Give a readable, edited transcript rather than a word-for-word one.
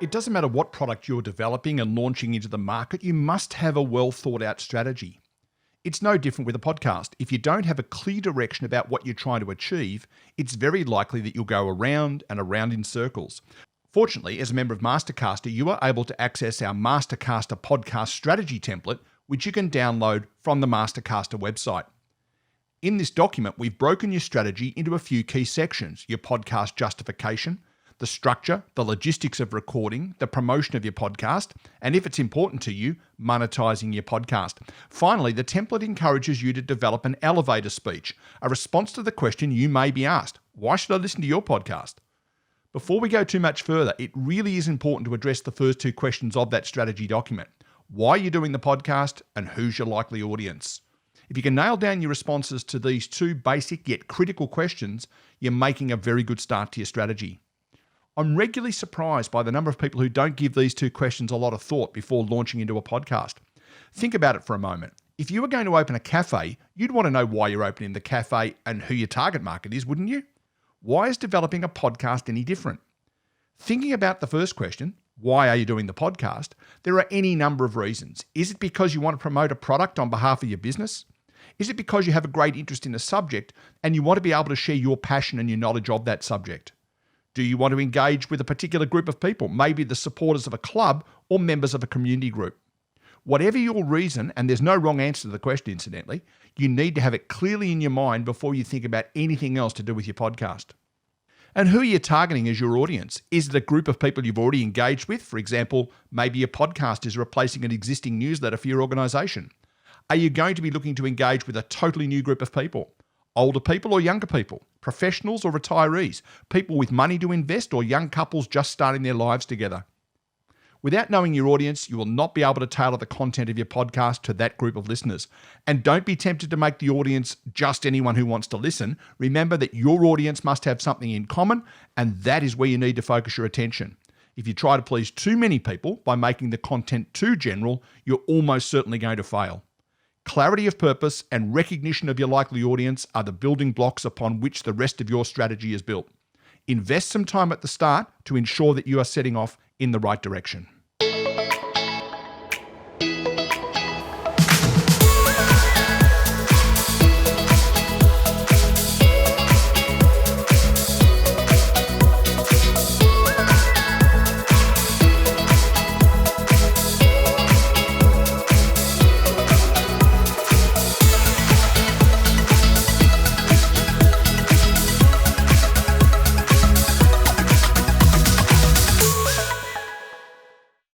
It doesn't matter what product you're developing and launching into the market, you must have a well thought out strategy. It's no different with a podcast. If you don't have a clear direction about what you're trying to achieve, it's very likely that you'll go around and around in circles. Fortunately, as a member of Mastercaster, you are able to access our Mastercaster podcast strategy template, which you can download from the Mastercaster website. In this document, we've broken your strategy into a few key sections: your podcast justification, the structure, the logistics of recording, the promotion of your podcast, and if it's important to you, monetizing your podcast. Finally, the template encourages you to develop an elevator speech, a response to the question you may be asked: why should I listen to your podcast? Before we go too much further, it really is important to address the first two questions of that strategy document: why you're doing the podcast and who's your likely audience. If you can nail down your responses to these two basic yet critical questions, you're making a very good start to your strategy. I'm regularly surprised by the number of people who don't give these two questions a lot of thought before launching into a podcast. Think about it for a moment. If you were going to open a cafe, you'd want to know why you're opening the cafe and who your target market is, wouldn't you? Why is developing a podcast any different? Thinking about the first question, why are you doing the podcast? There are any number of reasons. Is it because you want to promote a product on behalf of your business? Is it because you have a great interest in a subject and you want to be able to share your passion and your knowledge of that subject? Do you want to engage with a particular group of people, maybe the supporters of a club or members of a community group? Whatever your reason, and there's no wrong answer to the question incidentally, you need to have it clearly in your mind before you think about anything else to do with your podcast. And who are you targeting as your audience? Is it a group of people you've already engaged with? For example, maybe your podcast is replacing an existing newsletter for your organization. Are you going to be looking to engage with a totally new group of people? Older people or younger people? Professionals or retirees? People with money to invest or young couples just starting their lives together? Without knowing your audience, you will not be able to tailor the content of your podcast to that group of listeners. And don't be tempted to make the audience just anyone who wants to listen. Remember that your audience must have something in common, and that is where you need to focus your attention. If you try to please too many people by making the content too general, you're almost certainly going to fail. Clarity of purpose and recognition of your likely audience are the building blocks upon which the rest of your strategy is built. Invest some time at the start to ensure that you are setting off in the right direction.